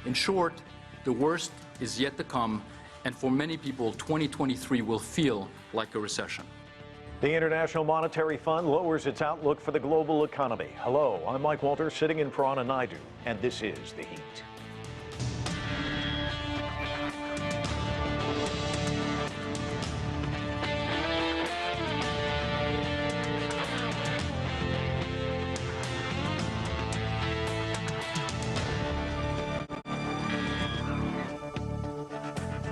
In short, the worst is yet to come, and for many people, 2023 will feel like a recession. The International Monetary Fund lowers its outlook for the global economy. Hello, I'm Mike Walters, sitting in for Anna Naidu, and this is The Heat.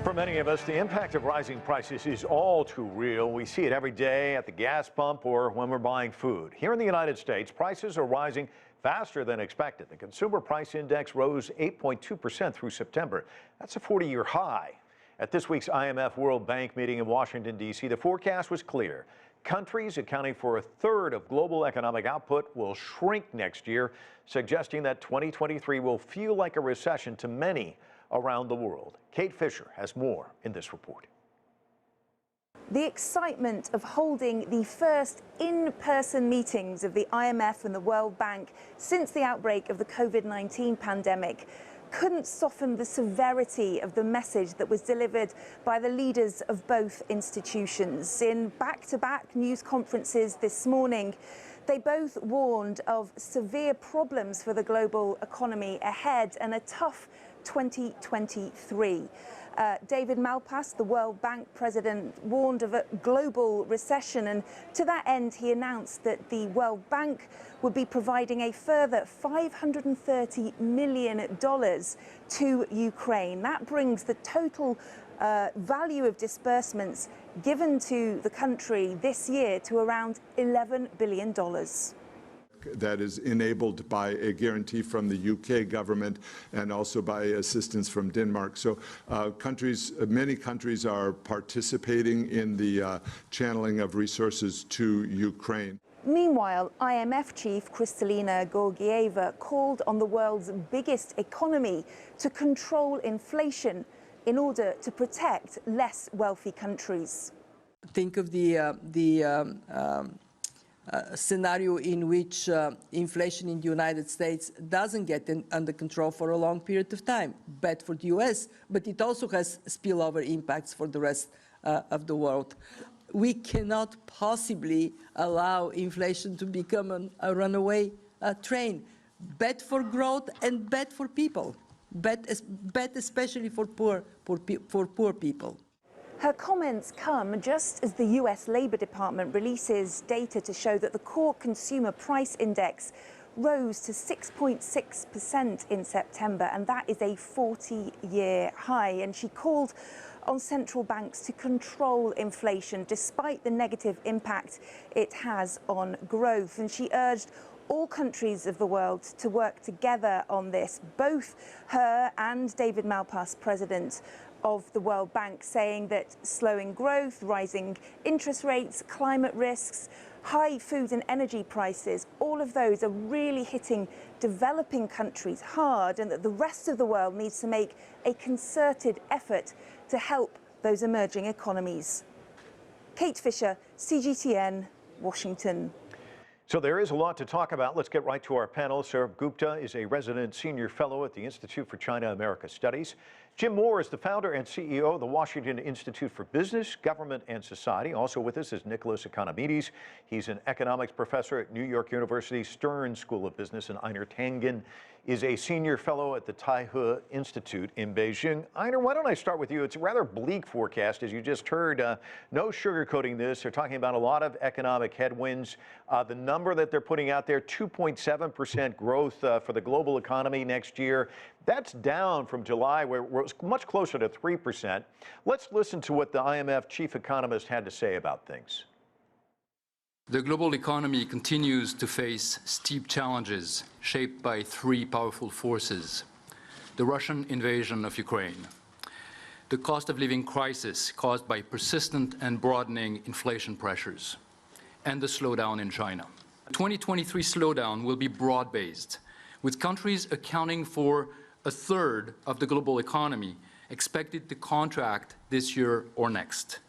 For many of us, the impact of rising prices is all too real. We see it every day at the gas pump or when we're buying food. Here in the United States, prices are rising faster than expected. The Consumer Price Index rose 8.2% through September. That's a 40-year high. At this week's IMF World Bank meeting in Washington, D.C., the forecast was clear. Countries accounting for a third of global economic output will shrink next year, suggesting that 2023 will feel like a recession to many around the world. Kate Fisher has more in this report. The excitement of holding the first in-person meetings of the IMF and the World Bank since the outbreak of the COVID-19 pandemic couldn't soften the severity of the message that was delivered by the leaders of both institutions. In back-to-back news conferences this morning, they both warned of severe problems for the global economy ahead and a tough 2023. David Malpass, the World Bank president, warned of a global recession, and to that end he announced that the World Bank would be providing a further $530 million to Ukraine. That brings the total value of disbursements given to the country this year to around $11 billion. That is enabled by a guarantee from the UK government and also by assistance from Denmark. So many countries are participating in the channeling of resources to Ukraine. Meanwhile, IMF chief Kristalina Georgieva called on the world's biggest economy to control inflation in order to protect less wealthy countries. Think of the scenario in which inflation in the United States doesn't get under control for a long period of time. Bad for the US, but it also has spillover impacts for the rest of the world. We cannot possibly allow inflation to become a runaway train. Bad for growth and bad for people. Bad especially for poor people. Her comments come just as the US Labor Department releases data to show that the core consumer price index rose to 6.6% in September, and that is a 40-year high. And she called on central banks to control inflation despite the negative impact it has on growth. And she urged all countries of the world to work together on this, both her and David Malpass, president of the World Bank, saying that slowing growth, rising interest rates, climate risks, high food and energy prices, all of those are really hitting developing countries hard, and that the rest of the world needs to make a concerted effort to help those emerging economies. Kate Fisher, CGTN, Washington. So there is a lot to talk about. Let's get right to our panel. Saurabh Gupta is a resident senior fellow at the Institute for China-America Studies. Jim Moore is the founder and CEO of the Washington Institute for Business, Government, and Society. Also with us is Nicholas Economides. He's an economics professor at New York University's Stern School of Business, and Einar Tangen is a senior fellow at the Taihe Institute in Beijing. Einar, why don't I start with you? It's a rather bleak forecast, as you just heard. No sugarcoating this. They're talking about a lot of economic headwinds. The number that they're putting out there, 2.7% growth for the global economy next year. That's down from July, where it was much closer to 3%. Let's listen to what the IMF chief economist had to say about things. The global economy continues to face steep challenges shaped by three powerful forces: the Russian invasion of Ukraine, the cost of living crisis caused by persistent and broadening inflation pressures, and the slowdown in China. The 2023 slowdown will be broad-based, with countries accounting for a third of the global economy expected to contract this year or next.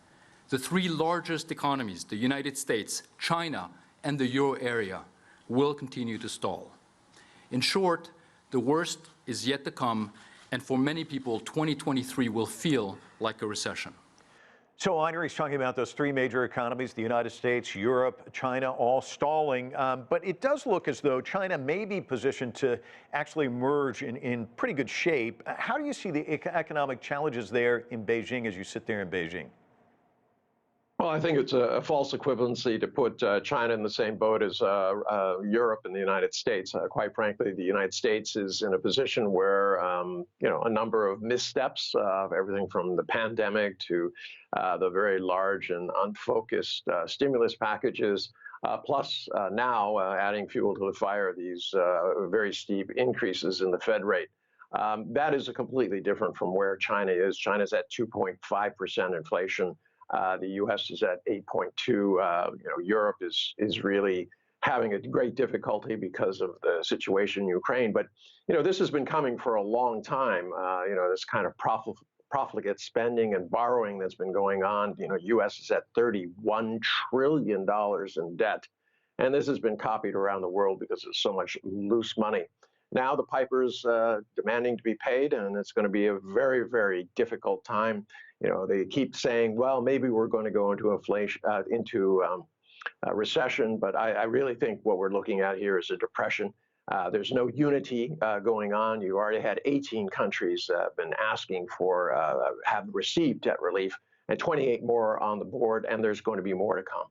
The three largest economies, the United States, China, and the euro area, will continue to stall. In short, the worst is yet to come, And for many people, 2023 will feel like a recession. So Heinrich's talking about those three major economies, the United States, Europe, China, all stalling. But it does look as though China may be positioned to actually emerge in pretty good shape. How do you see the economic challenges there in Beijing as you sit there in Beijing? Well, I think it's a false equivalency to put China in the same boat as Europe and the United States. Quite frankly, the United States is in a position where, a number of missteps, everything from the pandemic to the very large and unfocused stimulus packages, plus now adding fuel to the fire, these very steep increases in the Fed rate. That is completely different from where China is. China's at 2.5% inflation. The U.S. is at 8.2. Europe is really having a great difficulty because of the situation in Ukraine. But this has been coming for a long time. This kind of profligate spending and borrowing that's been going on. U.S. is at $31 trillion in debt, and this has been copied around the world because there's so much loose money. Now the piper's demanding to be paid, and it's going to be a very, very difficult time. They keep saying, well, maybe we're going to go into a recession, but I really think what we're looking at here is a depression. There's no unity going on. You already had 18 countries been asking for, have received debt relief, and 28 more on the board, and there's going to be more to come.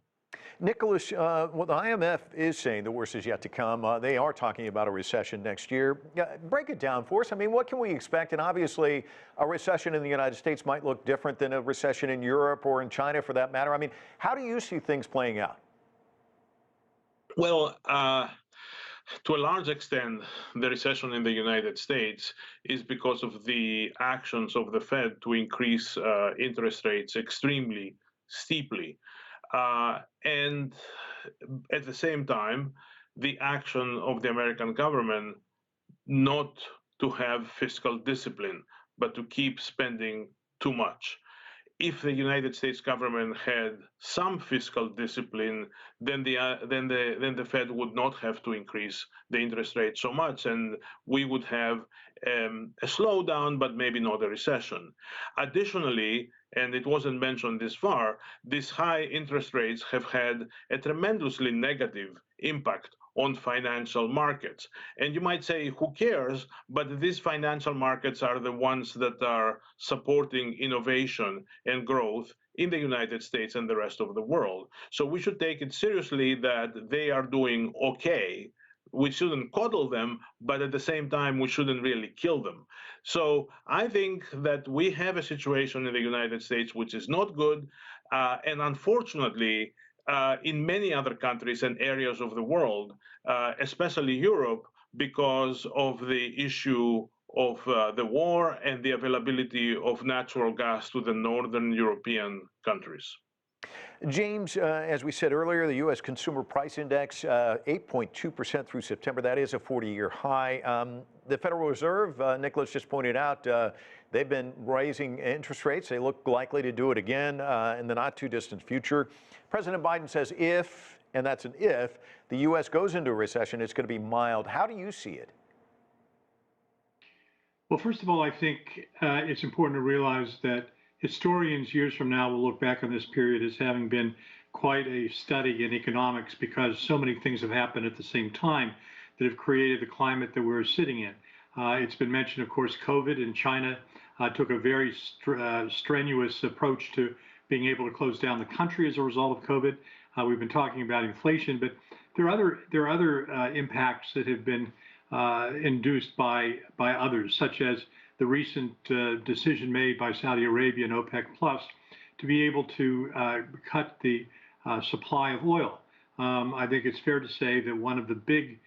Nicholas, well, the IMF is saying the worst is yet to come. They are talking about a recession next year. Break it down for us. I mean, what can we expect? And obviously, a recession in the United States might look different than a recession in Europe or in China, for that matter. I mean, how do you see things playing out? Well, to a large extent, the recession in the United States is because of the actions of the Fed to increase interest rates extremely steeply. And at the same time, the action of the American government not to have fiscal discipline, but to keep spending too much. If the United States government had some fiscal discipline, then the Fed would not have to increase the interest rate so much, and we would have a slowdown, but maybe not a recession. Additionally, and it wasn't mentioned this far, these high interest rates have had a tremendously negative impact on financial markets. And you might say, who cares? But these financial markets are the ones that are supporting innovation and growth in the United States and the rest of the world. So we should take it seriously that they are doing okay. We shouldn't coddle them, but at the same time, we shouldn't really kill them. So I think that we have a situation in the United States which is not good. And unfortunately, in many other countries and areas of the world, especially Europe, because of the issue of the war and the availability of natural gas to the northern European countries. James, as we said earlier, the U.S. Consumer Price Index, 8.2% through September. That is a 40-year high. The Federal Reserve, Nicholas just pointed out, they've been raising interest rates. They look likely to do it again in the not-too-distant future. President Biden says if, and that's an if, the U.S. goes into a recession, it's going to be mild. How do you see it? Well, first of all, I think it's important to realize that historians years from now will look back on this period as having been quite a study in economics because so many things have happened at the same time that have created the climate that we're sitting in. It's been mentioned, of course, COVID in China took a very strenuous approach to being able to close down the country as a result of COVID. We've been talking about inflation, but there are other impacts that have been induced by others, such as the recent decision made by Saudi Arabia and OPEC Plus to be able to cut the supply of oil. I think it's fair to say that one of the big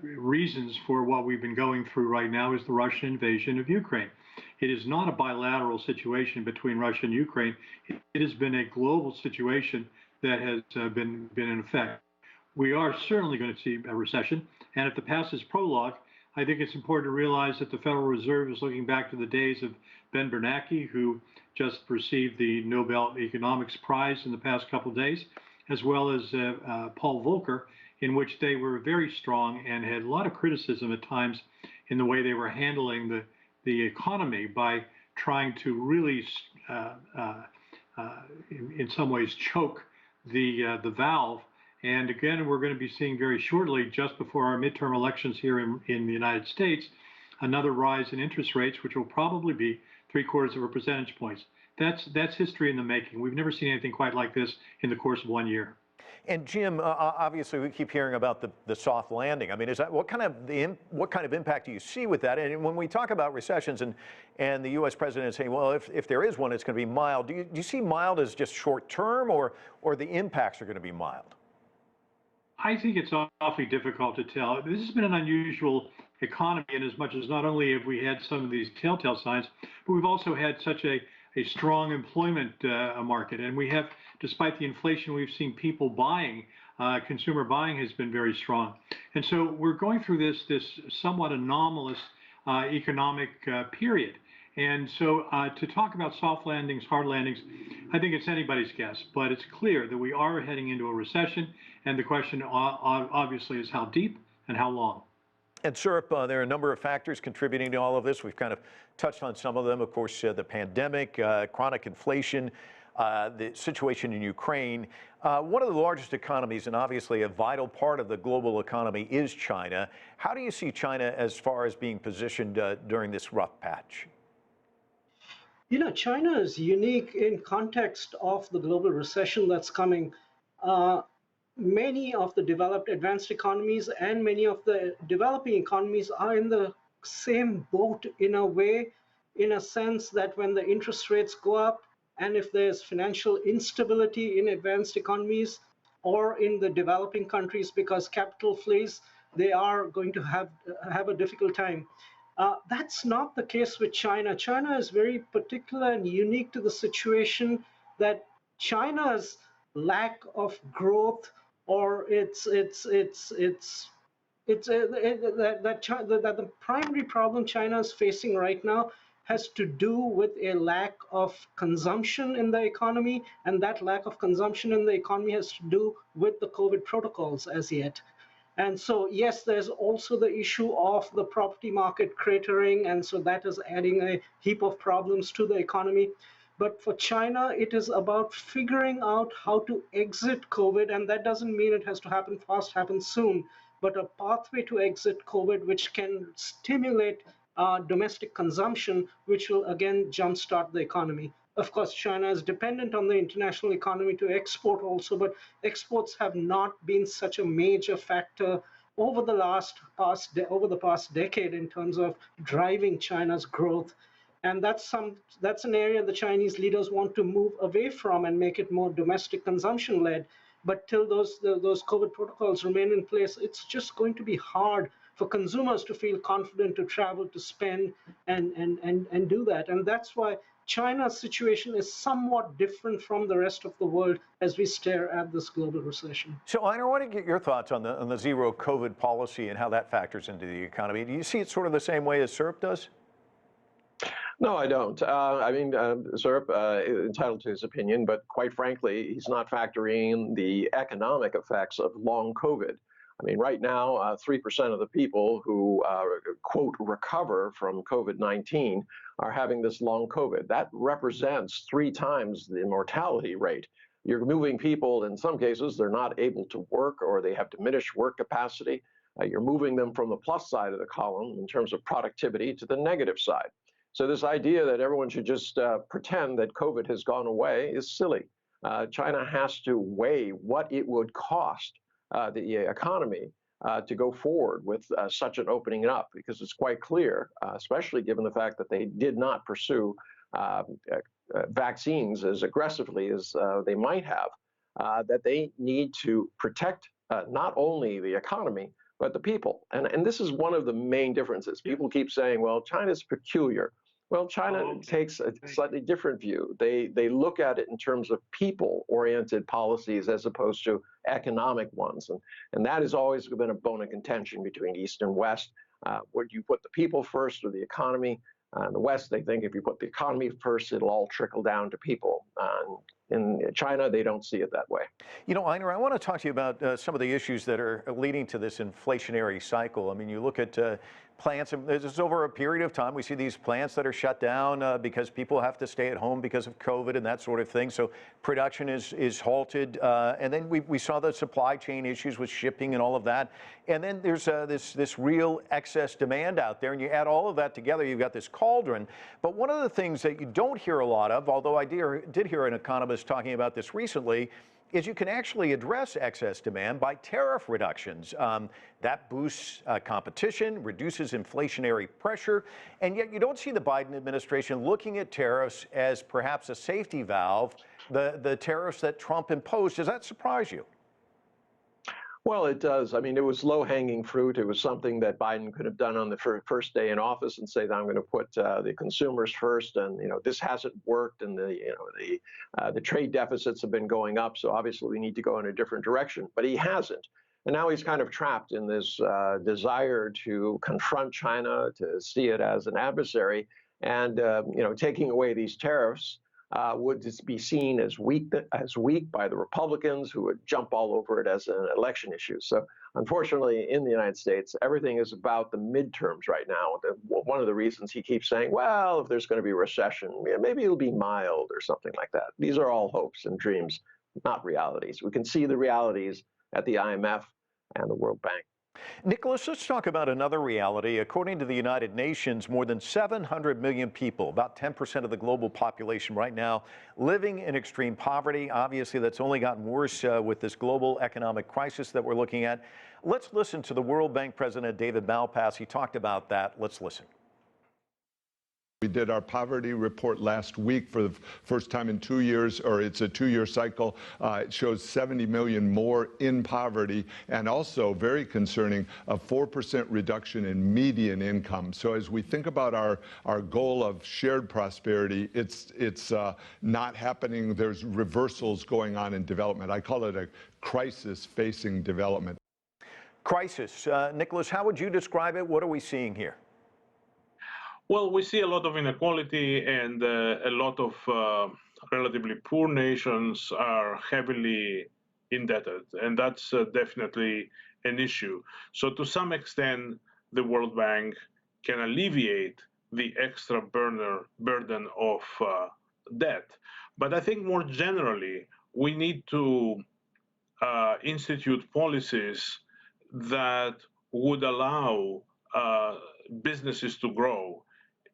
reasons for what we've been going through right now is the Russian invasion of Ukraine. It is not a bilateral situation between Russia and Ukraine. It has been a global situation that has been in effect. We are certainly going to see a recession, and if the past is prologue, I think it's important to realize that the Federal Reserve is looking back to the days of Ben Bernanke, who just received the Nobel Economics Prize in the past couple of days, as well as Paul Volcker, in which they were very strong and had a lot of criticism at times in the way they were handling the economy by trying to really, in some ways, choke the valve. And again, we're going to be seeing very shortly, just before our midterm elections here in the United States, another rise in interest rates, which will probably be 3/4 of a percentage points. That's history in the making. We've never seen anything quite like this in the course of 1 year. And Jim, obviously we keep hearing about the soft landing. I mean, is that what kind of impact do you see with that? And when we talk about recessions and the U.S. president saying, well, if there is one, it's going to be mild. Do you see mild as just short term, or the impacts are going to be mild? I think it's awfully difficult to tell. This has been an unusual economy in as much as not only have we had some of these telltale signs, but we've also had such a strong employment market. And we have, despite the inflation, we've seen people buying, consumer buying has been very strong. And so we're going through this somewhat anomalous economic period. And so to talk about soft landings, hard landings, I think it's anybody's guess, but it's clear that we are heading into a recession. And the question obviously is how deep and how long. And Saurabh, there are a number of factors contributing to all of this. We've kind of touched on some of them. Of course, the pandemic, chronic inflation, the situation in Ukraine. One of the largest economies and obviously a vital part of the global economy is China. How do you see China as far as being positioned during this rough patch? You know, China is unique in context of the global recession that's coming. Many of the developed advanced economies and many of the developing economies are in the same boat in a way, in a sense that when the interest rates go up and if there's financial instability in advanced economies or in the developing countries because capital flees, they are going to have a difficult time. That's not the case with China. China is very particular and unique to the situation that China's lack of growth or that the primary problem China is facing right now has to do with a lack of consumption in the economy, and that lack of consumption in the economy has to do with the COVID protocols as yet. And so, yes, there's also the issue of the property market cratering, and so that is adding a heap of problems to the economy. But for China, it is about figuring out how to exit COVID, and that doesn't mean it has to happen fast, happen soon, but a pathway to exit COVID which can stimulate domestic consumption, which will again jumpstart the economy. Of course, China is dependent on the international economy to export also, but exports have not been such a major factor over the past decade in terms of driving China's growth. And that's an area the Chinese leaders want to move away from and make it more domestic consumption-led. But till those COVID protocols remain in place, it's just going to be hard for consumers to feel confident to travel, to spend, and do that. And that's why China's situation is somewhat different from the rest of the world as we stare at this global recession. So, Einar, I want to get your thoughts on the zero COVID policy and how that factors into the economy. Do you see it sort of the same way as Saurabh does? No, I don't. I mean, Saurabh is entitled to his opinion, but quite frankly, he's not factoring in the economic effects of long COVID. I mean, right now, 3% of the people who, quote, recover from COVID-19 are having this long COVID. That represents 3 times the mortality rate. You're moving people, in some cases, they're not able to work or they have diminished work capacity. You're moving them from the plus side of the column in terms of productivity to the negative side. So this idea that everyone should just pretend that COVID has gone away is silly. China has to weigh what it would cost the economy to go forward with such an opening up, because it's quite clear, especially given the fact that they did not pursue vaccines as aggressively as they might have, that they need to protect not only the economy, but the people. And this is one of the main differences. People keep saying, well, China's peculiar. Well, China takes a slightly different view. They look at it in terms of people-oriented policies as opposed to economic ones. And that has always been a bone of contention between East and West. Would you put the people first or the economy? In the West, they think if you put the economy first, it'll all trickle down to people. In China, they don't see it that way. You know, Einar, I want to talk to you about some of the issues that are leading to this inflationary cycle. I mean, you look at plants, and this is over a period of time. We see these plants that are shut down because people have to stay at home because of COVID and that sort of thing. So production is halted. And then we saw the supply chain issues with shipping and all of that. And then there's this real excess demand out there. And you add all of that together, you've got this cauldron. But one of the things that you don't hear a lot of, although I did hear an economist talking about this recently, is you can actually address excess demand by tariff reductions. That boosts competition, reduces inflationary pressure, and yet you don't see the Biden administration looking at tariffs as perhaps a safety valve, the tariffs that Trump imposed. Does that surprise you? Well, it does. I mean, it was low-hanging fruit. It was something that Biden could have done on the first day in office and say that I'm going to put the consumers first. And this hasn't worked, and the trade deficits have been going up. So obviously, we need to go in a different direction. But he hasn't, and now he's kind of trapped in this desire to confront China, to see it as an adversary, and taking away these tariffs would just be seen as weak by the Republicans, who would jump all over it as an election issue. So unfortunately, in the United States, everything is about the midterms right now. One of the reasons he keeps saying, well, if there's going to be a recession, maybe it'll be mild or something like that. These are all hopes and dreams, not realities. We can see the realities at the IMF and the World Bank. Nicholas, let's talk about another reality. According to the United Nations, more than 700 million people, about 10% of the global population right now, living in extreme poverty. Obviously, that's only gotten worse with this global economic crisis that we're looking at. Let's listen to the World Bank President, David Malpass. He talked about that. Let's listen. We did our poverty report last week for the first time in 2 years, or it's a 2-year cycle. It shows 70 million more in poverty, and also very concerning, a 4% reduction in median income. So as we think about our goal of shared prosperity, it's not happening. There's reversals going on in development. I call it a crisis facing development. Crisis. Nicholas, how would you describe it? What are we seeing here? Well, we see a lot of inequality, and a lot of relatively poor nations are heavily indebted, and that's definitely an issue. So to some extent, the World Bank can alleviate the extra burden of debt. But I think more generally, we need to institute policies that would allow businesses to grow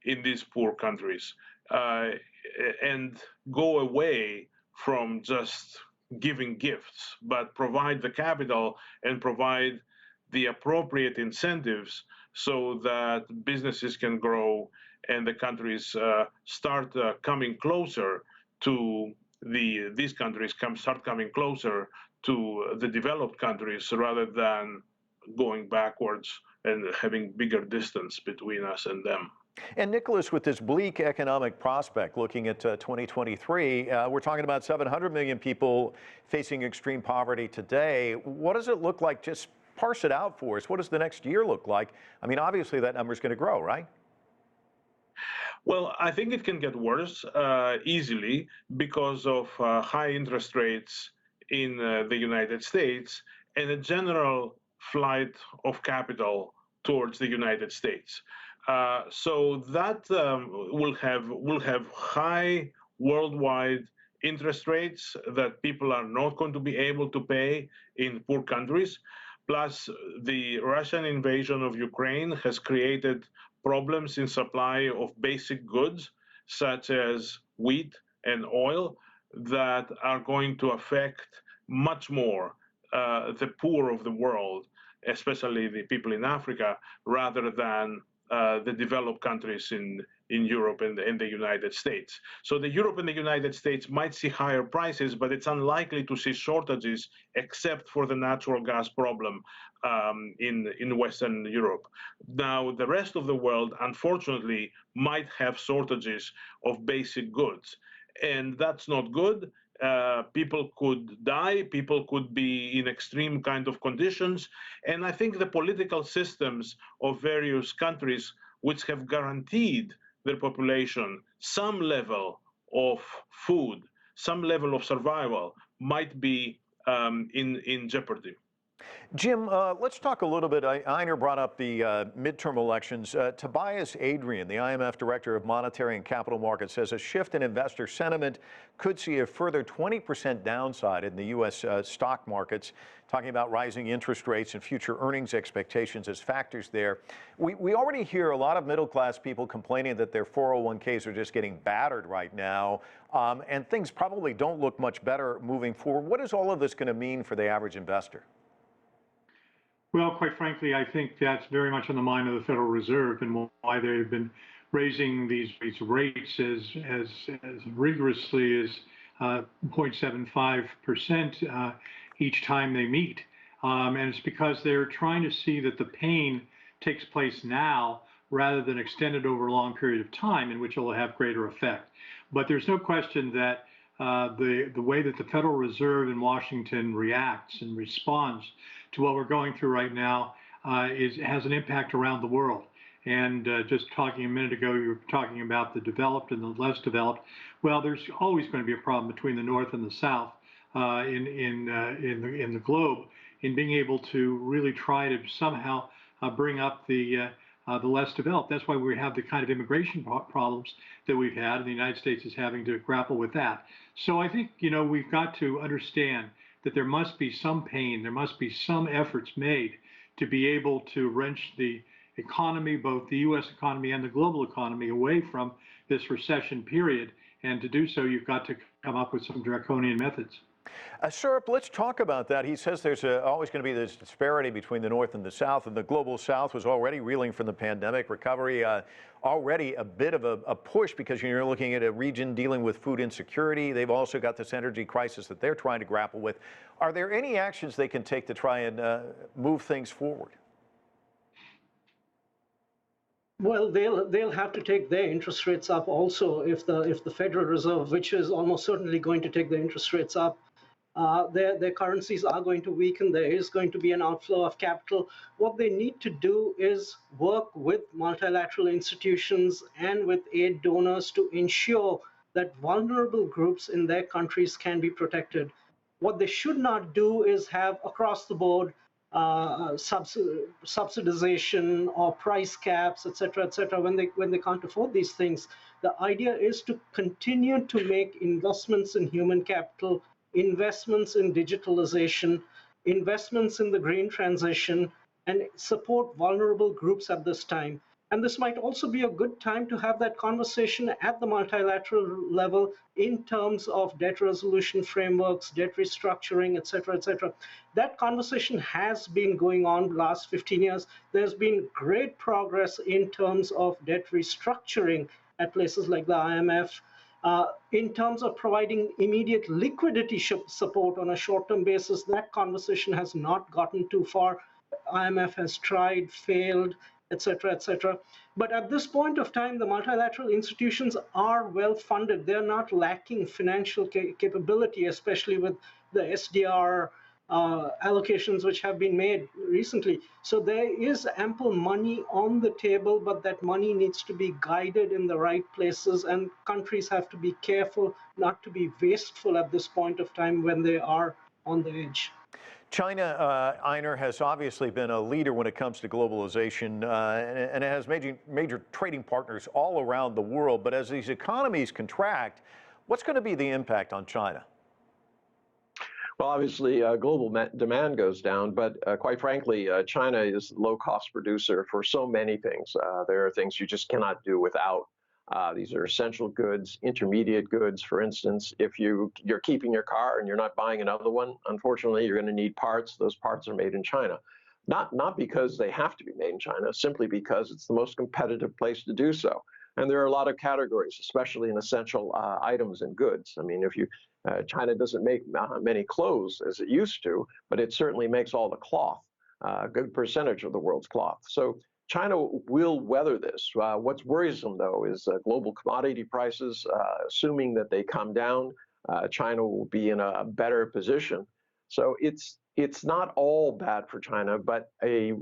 in these poor countries and go away from just giving gifts, but provide the capital and provide the appropriate incentives so that businesses can grow and the countries start coming closer to these countries start coming closer to the developed countries rather than going backwards and having bigger distance between us and them. And Nicholas, with this bleak economic prospect looking at 2023, we're talking about 700 million people facing extreme poverty today. What does it look like? Just parse it out for us. What does the next year look like? I mean, obviously that number is going to grow, right? Well, I think it can get worse easily because of high interest rates in the United States and a general flight of capital towards the United States. So that will have high worldwide interest rates that people are not going to be able to pay in poor countries. Plus, the Russian invasion of Ukraine has created problems in supply of basic goods, such as wheat and oil, that are going to affect much more the poor of the world, especially the people in Africa, rather than the developed countries in Europe and in the United States. So the Europe and the United States might see higher prices, but it's unlikely to see shortages except for the natural gas problem in Western Europe. Now, the rest of the world, unfortunately, might have shortages of basic goods, and that's not good. People could die, people could be in extreme kind of conditions. And I think the political systems of various countries which have guaranteed their population some level of food, some level of survival might be in jeopardy. Jim, let's talk a little bit. Einar brought up the midterm elections. Tobias Adrian, the IMF Director of Monetary and Capital Markets, says a shift in investor sentiment could see a further 20% downside in the U.S. Stock markets, talking about rising interest rates and future earnings expectations as factors there. We already hear a lot of middle-class people complaining that their 401ks are just getting battered right now, and things probably don't look much better moving forward. What is all of this going to mean for the average investor? Well, quite frankly, I think that's very much on the mind of the Federal Reserve and why they've been raising these rates as rigorously as 0.75% each time they meet. And it's because they're trying to see that the pain takes place now rather than extended over a long period of time in which it will have greater effect. But there's no question that the way that the Federal Reserve in Washington reacts and responds to what we're going through right now has an impact around the world. And just talking a minute ago, you were talking about the developed and the less developed. Well, there's always going to be a problem between the North and the South in the globe in being able to really try to somehow bring up the less developed. That's why we have the kind of immigration problems that we've had, and the United States is having to grapple with that. So I think, we've got to understand that there must be some pain, there must be some efforts made to be able to wrench the economy, both the U.S. economy and the global economy, away from this recession period. And to do so, you've got to come up with some draconian methods. Saurabh, let's talk about that. He says there's always going to be this disparity between the North and the South, and the global South was already reeling from the pandemic recovery, already a bit of a push because you're looking at a region dealing with food insecurity. They've also got this energy crisis that they're trying to grapple with. Are there any actions they can take to try and move things forward? Well, they'll have to take their interest rates up also if the Federal Reserve, which is almost certainly going to take the interest rates up, their currencies are going to weaken. There is going to be an outflow of capital. What they need to do is work with multilateral institutions and with aid donors to ensure that vulnerable groups in their countries can be protected. What they should not do is have across the board subsidization or price caps, etc., when they can't afford these things. The idea is to continue to make investments in human capital, investments in digitalization, investments in the green transition, and support vulnerable groups at this time. And this might also be a good time to have that conversation at the multilateral level in terms of debt resolution frameworks, debt restructuring, etc., etc. That conversation has been going on the last 15 years. There's been great progress in terms of debt restructuring at places like the IMF. In terms of providing immediate liquidity support on a short-term basis, that conversation has not gotten too far. IMF has tried, failed, etc., etc. But at this point of time, the multilateral institutions are well funded. They're not lacking financial capability, especially with the SDR allocations which have been made recently. So there is ample money on the table, but that money needs to be guided in the right places, and countries have to be careful not to be wasteful at this point of time when they are on the edge. China, Einar, has obviously been a leader when it comes to globalization, and it has major trading partners all around the world. But as these economies contract, what's going to be the impact on China? Well, obviously, global demand goes down, but quite frankly, China is a low-cost producer for so many things. There are things you just cannot do without. These are essential goods, intermediate goods. For instance, if you're keeping your car and you're not buying another one, unfortunately, you're going to need parts. Those parts are made in China. Not because they have to be made in China, simply because it's the most competitive place to do so. And there are a lot of categories, especially in essential items and goods. I mean, China doesn't make many clothes as it used to, but it certainly makes all the cloth, a good percentage of the world's cloth. So China will weather this. What's worrisome, though, is global commodity prices. Assuming that they come down, China will be in a better position. So it's not all bad for China, but a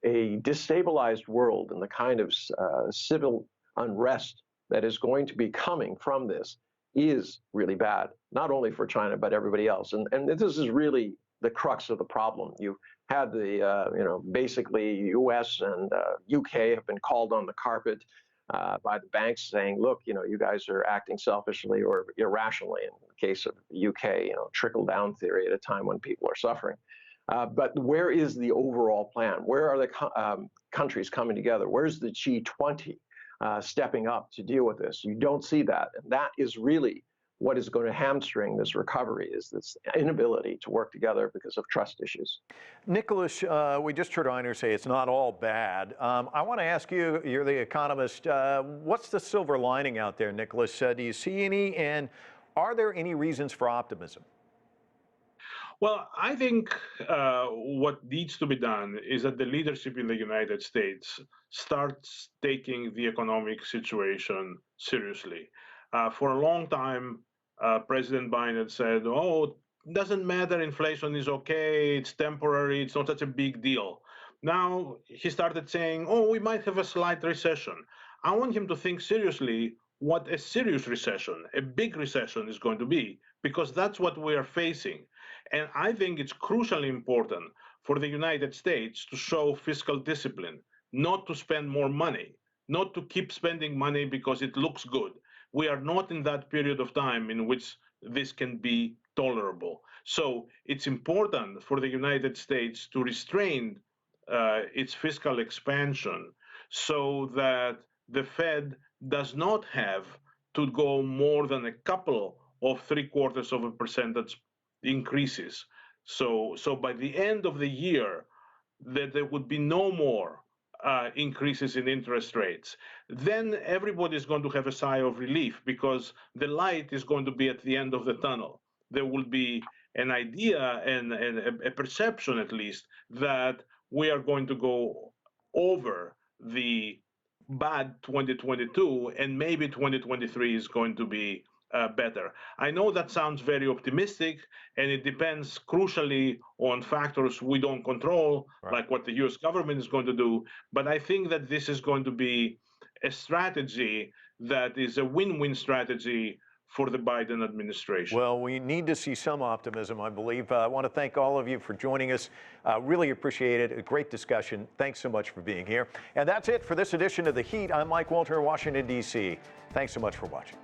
destabilized world and the kind of civil unrest that is going to be coming from this is really bad, not only for China, but everybody else. And this is really the crux of the problem. You had the, basically US and UK have been called on the carpet by the banks saying, look, you guys are acting selfishly or irrationally. In the case of the UK, trickle-down theory at a time when people are suffering. But where is the overall plan? Where are the countries coming together? Where's the G20 stepping up to deal with this? You don't see that. And that is really what is going to hamstring this recovery, is this inability to work together because of trust issues. Nicholas, we just heard Einar say it's not all bad. I want to ask you, you're the economist, what's the silver lining out there, Nicholas? Do you see any, and are there any reasons for optimism? Well, I think what needs to be done is that the leadership in the United States starts taking the economic situation seriously. For a long time, President Biden said, oh, it doesn't matter, inflation is okay, it's temporary, it's not such a big deal. Now he started saying, oh, we might have a slight recession. I want him to think seriously what a serious recession, a big recession is going to be, because that's what we are facing. And I think it's crucially important for the United States to show fiscal discipline, not to spend more money, not to keep spending money because it looks good. We are not in that period of time in which this can be tolerable. So it's important for the United States to restrain its fiscal expansion so that the Fed does not have to go more than a couple of 0.75% increases. So by the end of the year, that there would be no more increases in interest rates. Then everybody's going to have a sigh of relief because the light is going to be at the end of the tunnel. There will be an idea and a perception, at least, that we are going to go over the bad 2022 and maybe 2023 is going to be better. I know that sounds very optimistic, and it depends crucially on factors we don't control, right, like what the US government is going to do. But I think that this is going to be a strategy that is a win-win strategy for the Biden administration. Well, we need to see some optimism, I believe. I want to thank all of you for joining us. Really appreciate it. A great discussion. Thanks so much for being here. And that's it for this edition of The Heat. I'm Mike Walter, Washington, D.C. Thanks so much for watching.